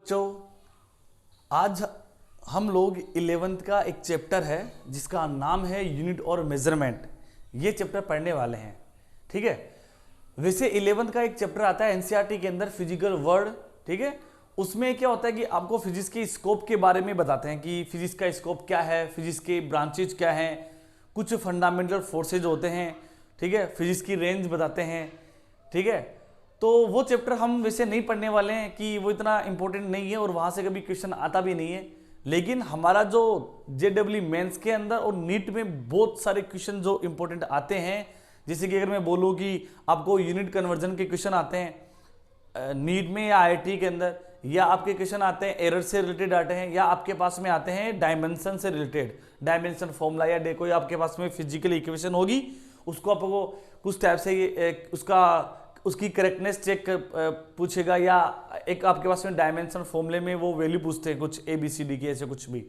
बच्चों, आज हम लोग 11th का एक चैप्टर है जिसका नाम है यूनिट और मेजरमेंट। ये चैप्टर पढ़ने वाले हैं, ठीक है। वैसे 11th का एक चैप्टर आता है एनसीईआरटी के अंदर, फिजिकल वर्ल्ड, ठीक है। उसमें क्या होता है कि आपको फिजिक्स के स्कोप के बारे में बताते हैं कि फिजिक्स का स्कोप क्या है, फिजिक्स के ब्रांचेज क्या हैं, कुछ फंडामेंटल फोर्सेज होते हैं, ठीक है। फिजिक्स की रेंज बताते हैं, ठीक है। तो वो चैप्टर हम वैसे नहीं पढ़ने वाले हैं कि वो इतना इंपॉर्टेंट नहीं है और वहाँ से कभी क्वेश्चन आता भी नहीं है। लेकिन हमारा जो जेडब्ल्यू मेंस के अंदर और नीट में बहुत सारे क्वेश्चन जो इंपॉर्टेंट आते हैं, जैसे कि अगर मैं बोलूँ कि आपको यूनिट कन्वर्जन के क्वेश्चन आते हैं नीट में या आईआईटी के अंदर, या आपके क्वेश्चन आते हैं एरर से रिलेटेड आते हैं, या आपके पास में आते हैं डायमेंशन से रिलेटेड, डायमेंशन फॉर्मूला या कोई आपके पास में फिजिकल इक्वेशन होगी, उसको आपको कुछ टाइप से उसकी करेक्टनेस चेक पूछेगा, या एक आपके पास में डायमेंशन फॉर्मूले में वो वैल्यू पूछते हैं कुछ ABCD की, ऐसे कुछ भी।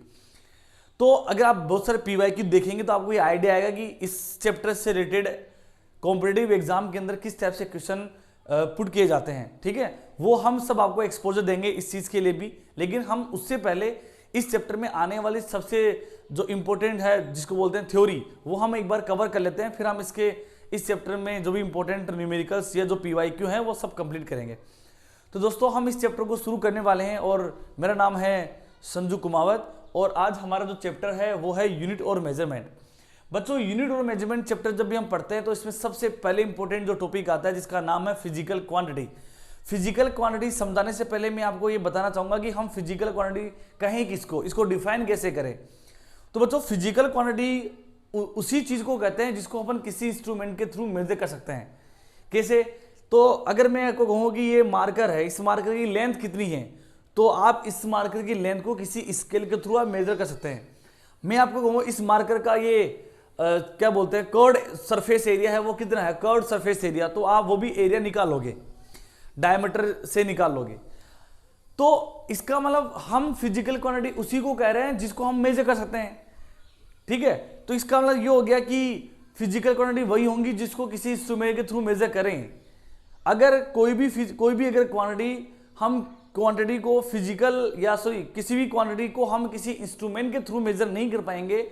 तो अगर आप बहुत सारे PYQ देखेंगे तो आपको ये आइडिया आएगा कि इस चैप्टर से रिलेटेड कॉम्पिटिटिव एग्जाम के अंदर किस टाइप से क्वेश्चन पुट किए जाते हैं, ठीक है। वो हम सब आपको एक्सपोजर देंगे इस चीज के लिए भी। लेकिन हम उससे पहले इस चैप्टर में आने वाली सबसे जो इंपॉर्टेंट है, जिसको बोलते हैं थ्योरी, वो हम एक बार कवर कर लेते हैं। फिर हम इस चैप्टर में जो भी इंपॉर्टेंट न्यूमेरिकल्स या जो PYQ हैं वो सब कंप्लीट करेंगे। तो दोस्तों, हम इस चैप्टर को शुरू करने वाले हैं और मेरा नाम है संजू कुमावत, और आज हमारा जो चैप्टर है वो है यूनिट और मेजरमेंट। बच्चों, यूनिट और मेजरमेंट चैप्टर जब भी हम पढ़ते हैं तो इसमें सबसे पहले इंपॉर्टेंट जो टॉपिक आता है जिसका नाम है फिजिकल क्वांटिटी। फिजिकल क्वांटिटी समझाने से पहले मैं आपको ये बताना चाहूंगा कि हम फिजिकल क्वांटिटी कहें किसको, इसको डिफाइन कैसे करें। तो बच्चों, फिजिकल क्वांटिटी उसी चीज को कहते हैं जिसको अपन किसी इंस्ट्रूमेंट के थ्रू मेजर कर सकते हैं। कैसे? तो अगर मैं आपको कहूँ कि ये मार्कर है, इस मार्कर की लेंथ कितनी है, तो आप इस मार्कर की लेंथ को किसी स्केल के थ्रू आप मेजर कर सकते हैं। मैं आपको कहूँ इस मार्कर का ये क्या बोलते हैं, कर्व्ड सरफेस एरिया है, वो कितना है, कर्व्ड सरफेस एरिया, तो आप वो भी एरिया निकालोगे, डायमीटर से निकालोगे। तो इसका मतलब हम फिजिकल क्वांटिटी उसी को कह रहे हैं जिसको हम मेजर कर सकते हैं, ठीक है। तो इसका मतलब ये हो गया कि फिजिकल क्वांटिटी वही होंगी जिसको किसी इंस्ट्रूमेंट के थ्रू मेजर करें। अगर कोई भी अगर क्वांटिटी को फिजिकल या किसी भी क्वांटिटी को हम किसी इंस्ट्रूमेंट के थ्रू मेजर नहीं कर पाएंगे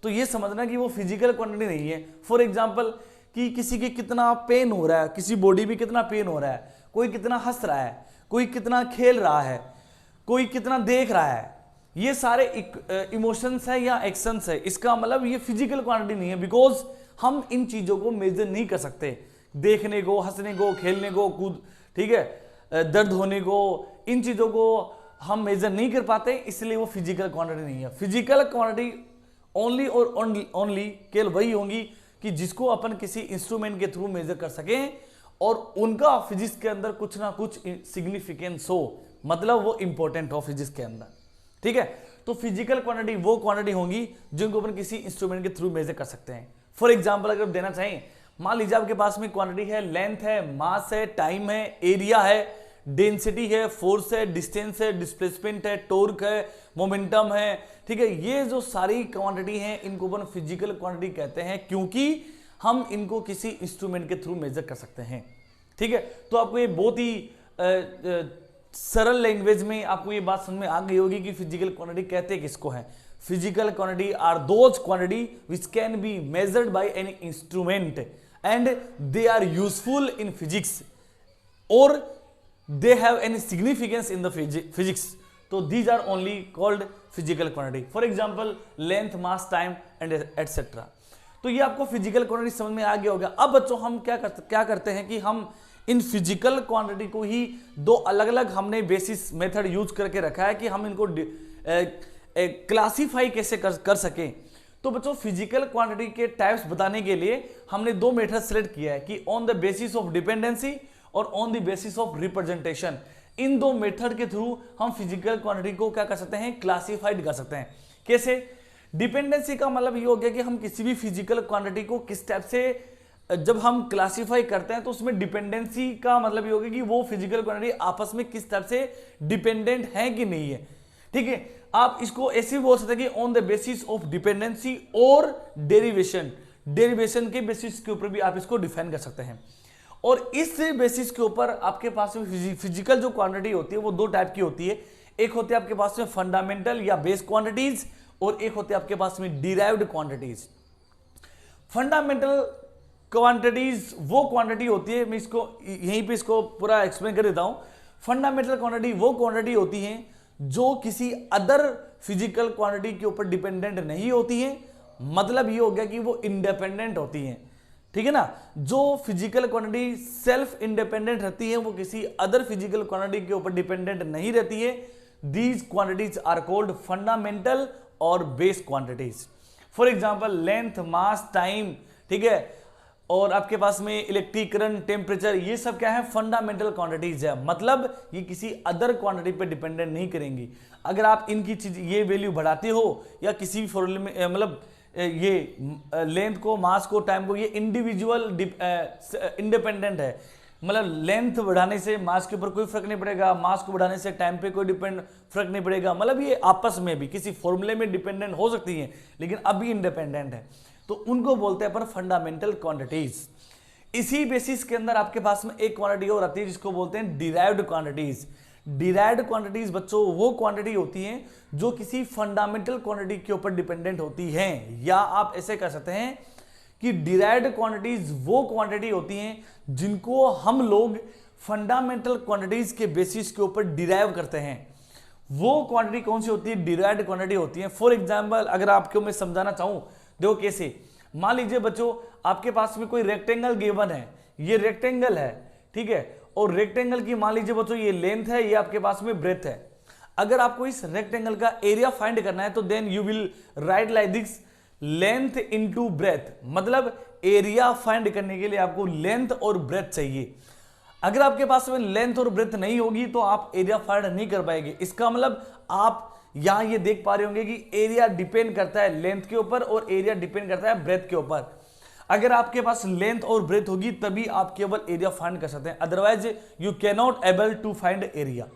तो ये समझना कि वो फिजिकल क्वांटिटी नहीं है। फॉर एग्जांपल कि किसी के कितना पेन हो रहा है, किसी बॉडी में कितना पेन हो रहा है, कोई कितना हंस रहा है, कोई कितना खेल रहा है, कोई कितना देख रहा है, ये सारे इमोशंस है या एक्शंस है। इसका मतलब ये फिजिकल क्वांटिटी नहीं है, बिकॉज हम इन चीजों को मेजर नहीं कर सकते। देखने को, हंसने को, खेलने को, कूद, ठीक है, दर्द होने को, इन चीजों को हम मेजर नहीं कर पाते, इसलिए वो फिजिकल क्वांटिटी नहीं है। फिजिकल क्वांटिटी ओनली और ओनली केवल वही होंगी कि जिसको अपन किसी इंस्ट्रूमेंट के थ्रू मेजर कर सकें और उनका फिजिक्स के अंदर कुछ ना कुछ सिग्निफिकेंस हो, मतलब वो इंपॉर्टेंट हो फिजिक्स के अंदर, ठीक है। तो फिजिकल क्वांटिटी वो क्वांटिटी होंगी जिनको अपन किसी इंस्ट्रूमेंट के थ्रू मेजर कर सकते हैं। फॉर एग्जांपल अगर देना चाहें, मान लीजिए आपके पास में क्वांटिटी है, लेंथ है, मास है, टाइम है, एरिया है, डेंसिटी है, फोर्स है, डिस्टेंस है, डिस्प्लेसमेंट है, टॉर्क है, मोमेंटम है, ठीक है। ये जो सारी क्वांटिटी हैं इनको अपन फिजिकल क्वांटिटी कहते हैं, क्योंकि हम इनको किसी इंस्ट्रूमेंट के थ्रू मेजर कर सकते हैं, ठीक है। तो आपको ये बहुत ही सरल लैंग्वेज में आपको ये बात समझ में आ गई होगी कि फिजिकल क्वांटिटी कहते किसको है। Physical quantity are those quantity which can be measured by any instrument and they are useful in physics और they have any significance in the physics. So these are only called physical quantity. For example, length, mass, time and etc. तो ये आपको physical quantity समझ में आ गया होगा। अब बच्चों, हम क्या करते हैं कि हम इन फिजिकल क्वांटिटी को ही दो अलग अलग हमने बेसिस मेथड यूज करके रखा है कि हम इनको क्लासीफाई कैसे कर सकें। तो बच्चों, फिजिकल क्वांटिटी के टाइप्स बताने के लिए हमने दो मेथड सेलेक्ट किया है कि on the basis of dependency और on the basis of representation. इन दो मेथड के थ्रू हम फिजिकल क्वांटिटी को क्या कर सकते हैं, क्लासिफाइड कर सकते हैं। कैसे? डिपेंडेंसी का मतलब ये हो गया कि हम किसी भी फिजिकल क्वांटिटी को किस टाइप से जब हम क्लासिफाई करते हैं तो उसमें डिपेंडेंसी का मतलब ये हो गया कि वो फिजिकल क्वांटिटी आपस में किस टाइप से डिपेंडेंट है कि नहीं है, ठीक है। आप इसको ऐसे भी बोल सकते हैं कि on the basis of dependency और डेरिवेशन के बेसिस के ऊपर भी आप इसको डिफाइन कर सकते हैं। और इस बेसिस के ऊपर आपके पास फिजिकल जो क्वांटिटी होती है वो दो टाइप की होती है। एक होते हैं आपके पास में फंडामेंटल या बेस क्वांटिटीज, और एक होते हैं आपके पास में डिराइव्ड क्वांटिटीज। फंडामेंटल क्वांटिटीज वो क्वांटिटी होती है, मैं इसको यहीं पे इसको पूरा एक्सप्लेन कर देता हूं। फंडामेंटल क्वांटिटी वो क्वांटिटी होती है जो किसी अदर फिजिकल क्वांटिटी के ऊपर डिपेंडेंट नहीं होती है, मतलब ये हो गया कि वो इंडिपेंडेंट होती है, ठीक है ना। जो फिजिकल क्वांटिटी सेल्फ इंडिपेंडेंट रहती है वो किसी अदर फिजिकल क्वांटिटी के ऊपर डिपेंडेंट नहीं रहती है। These quantities are called fundamental और base quantities. For example length, mass, time, ठीक है, और आपके पास में इलेक्ट्रिक करंट, टेम्परेचर, ये सब क्या है, फंडामेंटल क्वांटिटीज है, मतलब ये किसी अदर क्वांटिटी पे डिपेंडेंट नहीं करेंगी। अगर आप इनकी चीज ये वैल्यू बढ़ाते हो या किसी भी फॉर्मूले में मतलब ये लेंथ को, मास को, टाइम को, ये इंडिविजुअल इंडिपेंडेंट है, मतलब लेंथ बढ़ाने से मास के ऊपर कोई फर्क नहीं पड़ेगा, मास को बढ़ाने से टाइम पे कोई फर्क नहीं पड़ेगा, मतलब ये आपस में भी किसी फॉर्मूले में डिपेंडेंट हो सकती है लेकिन अभी इंडिपेंडेंट है, तो उनको बोलते हैं अपन फंडामेंटल क्वांटिटीज। इसी बेसिस के अंदर आपके पास में एक क्वांटिटी और आती है जिसको बोलते हैं डिराइव्ड क्वांटिटीज। डिराइव्ड क्वांटिटीज बच्चों वो क्वांटिटी होती हैं जो किसी फंडामेंटल क्वांटिटी के ऊपर डिपेंडेंट होती हैं, या आप ऐसे कह सकते हैं कि डिराइव्ड क्वांटिटीज वो क्वांटिटी होती हैं जिनको हम लोग फंडामेंटल क्वांटिटीज के बेसिस के ऊपर डिराइव करते हैं। वो क्वांटिटी कौन सी होती है, डिराइव्ड क्वांटिटी होती है। फॉर एग्जांपल अगर आपको मैं समझाना चाहूं, देखो कैसे, मान लीजिए बच्चों आपके पास में कोई रेक्टेंगल गिवन है, ये रेक्टेंगल है, ठीक है, और रेक्टेंगल की मान लीजिए बच्चों ये लेंथ है, ये आपके पास में ब्रेथ है। अगर आपको इस रेक्टेंगल का एरिया फाइंड करना है तो then you will write like this, length into breadth, मतलब एरिया फाइंड करने के लिए आपको लेंथ और ब्रेथ चाहिए। अगर आपके पास में लेंथ और ब्रेथ नहीं होगी तो आप एरिया फाइंड नहीं कर पाएंगे। इसका मतलब आप यहां ये देख पा रहे होंगे कि एरिया डिपेंड करता है लेंथ के ऊपर और एरिया डिपेंड करता है ब्रेथ के ऊपर। अगर आपके पास लेंथ और ब्रेथ होगी तभी आप केवल एरिया फाइंड कर सकते हैं, otherwise you can not able to find area,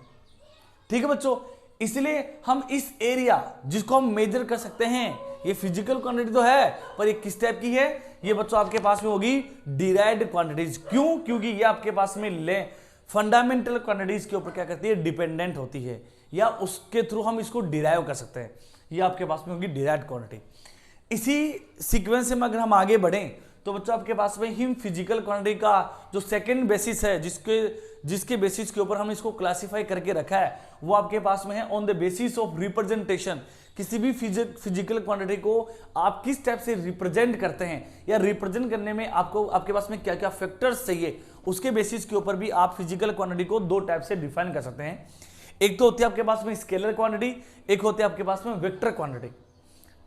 ठीक है बच्चों। इसलिए हम इस एरिया जिसको हम मेजर कर सकते हैं, ये फिजिकल क्वांटिटी तो है पर ये किस टाइप की है, ये बच्चों आपके पास में होगी डिराइव्ड क्वांटिटीज। क्यों? क्योंकि ये आपके पास में फंडामेंटल क्वांटिटीज के ऊपर क्या करती है, डिपेंडेंट होती है, या उसके थ्रू हम इसको डिराइव कर सकते हैं। ये आपके पास में होगी डिराइव्ड क्वांटिटी। इसी सीक्वेंस में अगर हम आगे बढ़ें तो बच्चों आपके पास में हिम फिजिकल क्वांटिटी का जो सेकंड बेसिस है, जिसके बेसिस के ऊपर हम इसको क्लासिफाई करके रखा है, वो आपके पास में है on the basis of representation. किसी भी फिजिकल क्वांटिटी को आप किस टाइप से रिप्रेजेंट करते हैं, या रिप्रेजेंट करने में आपको आपके पास में क्या क्या फैक्टर्स चाहिए, उसके बेसिस के ऊपर भी आप फिजिकल क्वांटिटी को दो टाइप से डिफाइन कर सकते हैं। एक तो होती है आपके पास में स्केलर क्वांटिटी, एक होती है आपके पास में वेक्टर क्वांटिटी,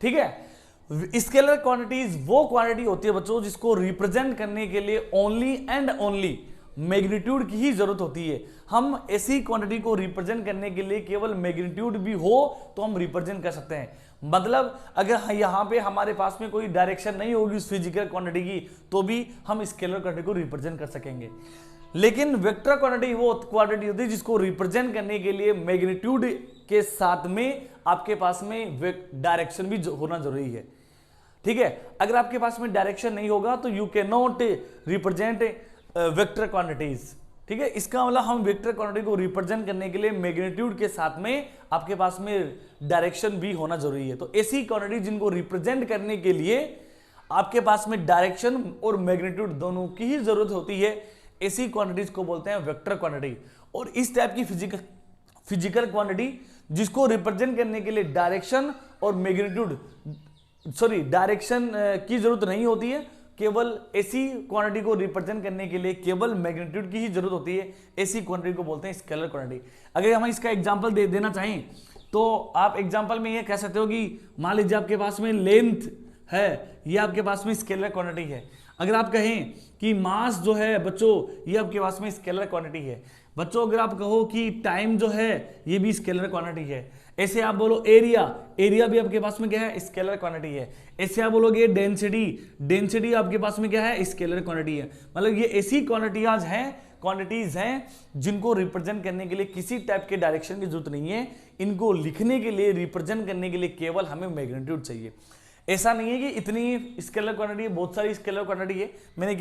ठीक है। स्केलर क्वांटिटीज वो क्वांटिटी होती है बच्चों जिसको रिप्रेजेंट करने के लिए ओनली एंड ओनली मैग्नीट्यूड की ही जरूरत होती है। हम ऐसी क्वांटिटी को रिप्रेजेंट करने के लिए केवल मैग्नीट्यूड भी हो तो हम रिप्रेजेंट कर सकते हैं। मतलब अगर यहाँ पे हमारे पास में कोई डायरेक्शन नहीं होगी उस फिजिकल क्वांटिटी की तो भी हम स्केलर क्वांटिटी को रिप्रेजेंट कर सकेंगे। लेकिन वेक्टर क्वांटिटी वो क्वांटिटी होती है जिसको रिप्रेजेंट करने के लिए मैग्नीट्यूड के साथ में आपके पास में डायरेक्शन भी होना जरूरी है, ठीक है। अगर आपके पास में डायरेक्शन नहीं होगा तो you can not represent vector quantities, ठीक है। इसका मतलब हम वेक्टर क्वांटिटी को रिप्रेजेंट करने के लिए मैग्नीट्यूड के साथ में आपके पास में डायरेक्शन भी होना जरूरी है। तो ऐसी क्वांटिटी जिनको रिप्रेजेंट करने के लिए आपके पास में डायरेक्शन और मैग्नीट्यूड दोनों की ही जरूरत होती है, ऐसी क्वांटिटीज को बोलते हैं वेक्टर क्वांटिटी। और इस टाइप की फिजिकल क्वांटिटी जिसको रिप्रेजेंट करने के लिए डायरेक्शन और मैग्नीट्यूड डायरेक्शन की जरूरत नहीं होती है, केवल ऐसी क्वांटिटी को रिप्रेजेंट करने के लिए केवल मैग्नीट्यूड की ही जरूरत होती है, ऐसी क्वांटिटी को बोलते हैं स्केलर क्वांटिटी। अगर हम इसका एग्जांपल देना चाहें तो आप एग्जांपल में ये कह सकते हो कि मान लीजिए आपके पास में लेंथ है, ये आपके पास में स्केलर क्वांटिटी है। अगर आप कहें कि मास जो है बच्चों ये आपके पास में स्केलर क्वांटिटी है। बच्चों अगर आप कहो कि टाइम जो है ये भी स्केलर क्वांटिटी है। ऐसे आप बोलो एरिया भी आपके पास में क्या है, स्केलर क्वांटिटी है। ऐसे आप बोलोगे डेंसिटी आपके पास में क्या है, स्केलर क्वांटिटी है। मतलब ये ऐसी क्वांटिटीज हैं जिनको रिप्रेजेंट करने के लिए किसी टाइप के डायरेक्शन की जरूरत नहीं है। इनको लिखने के लिए, रिप्रेजेंट करने के लिए केवल हमें मैग्नीट्यूड चाहिए। ऐसा नहीं है कि इतनी स्केलर क्वांटिटी है, बहुत सारी स्केलर क्वांटिटी है, मैंने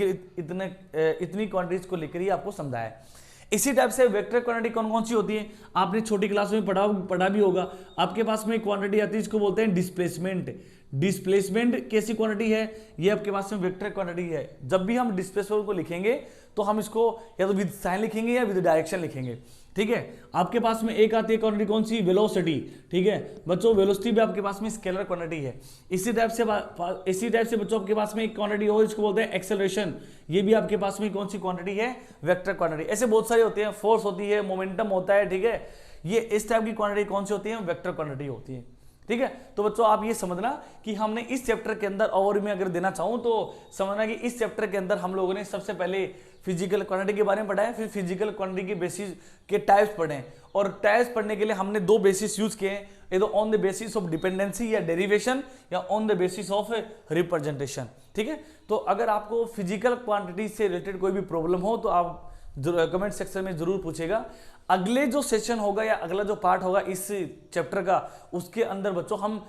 इतनी क्वांटिटीज को लेकर ही आपको समझाया है। इसी टाइप से वेक्टर क्वांटिटी कौन कौन सी होती है, आपने छोटी क्लास में पढ़ा भी होगा। आपके पास में क्वांटिटी आती है, इसको बोलते हैं डिस्प्लेसमेंट। डिस्प्लेसमेंट कैसी क्वांटिटी है, ये आपके पास में वेक्टर क्वांटिटी है। जब भी हम डिस्प्लेसमेंट को लिखेंगे तो हम इसको या तो विद साइन लिखेंगे या विद डायरेक्शन लिखेंगे, ठीक है। आपके पास में एक आती है क्वांटिटी कौन सी, वेलोसिटी, ठीक है बच्चों। वेलोसिटी भी आपके पास में स्केलर क्वांटिटी है। इसी टाइप से बच्चों आपके पास में एक क्वांटिटी हो, इसको बोलते हैं एक्सेलरेशन। ये भी आपके पास में कौन सी क्वांटिटी है, वेक्टर क्वांटिटी। ऐसे बहुत सारे होते हैं, फोर्स होती है, मोमेंटम होता है, ठीक है। ये इस टाइप की क्वांटिटी कौन सी होती है, वेक्टर क्वांटिटी होती है, ठीक है। तो बच्चों आप ये समझना कि हमने इस चैप्टर के अंदर ओवरव्यू में अगर देना चाहूं तो समझना कि इस चैप्टर के अंदर हम लोगों ने सबसे पहले फिजिकल क्वांटिटी के बारे में पढ़ा है, फिर फिजिकल क्वांटिटी के बेसिस के टाइप्स पढ़े हैं। और टाइप्स पढ़ने के लिए हमने दो बेसिस यूज किए हैं, ये तो on the basis of dependency या डेरिवेशन, या on the basis of representation, ठीक है। तो अगर आपको फिजिकल क्वांटिटी से रिलेटेड कोई भी प्रॉब्लम हो तो आप कमेंट सेक्शन में जरूर पूछेगा। अगले जो सेशन होगा या अगला जो पार्ट होगा इस चैप्टर का, उसके अंदर बच्चों हम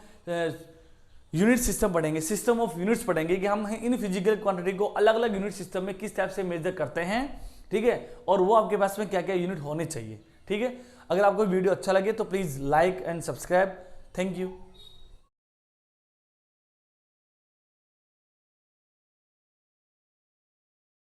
यूनिट सिस्टम पढ़ेंगे, सिस्टम ऑफ यूनिट्स पढ़ेंगे कि हम इन फिजिकल क्वांटिटी को अलग अलग यूनिट सिस्टम में किस टाइप से मेजर करते हैं, ठीक है। और वो आपके पास में क्या क्या यूनिट होने चाहिए, ठीक है। अगर आपको वीडियो अच्छा लगे तो please like and subscribe. Thank you.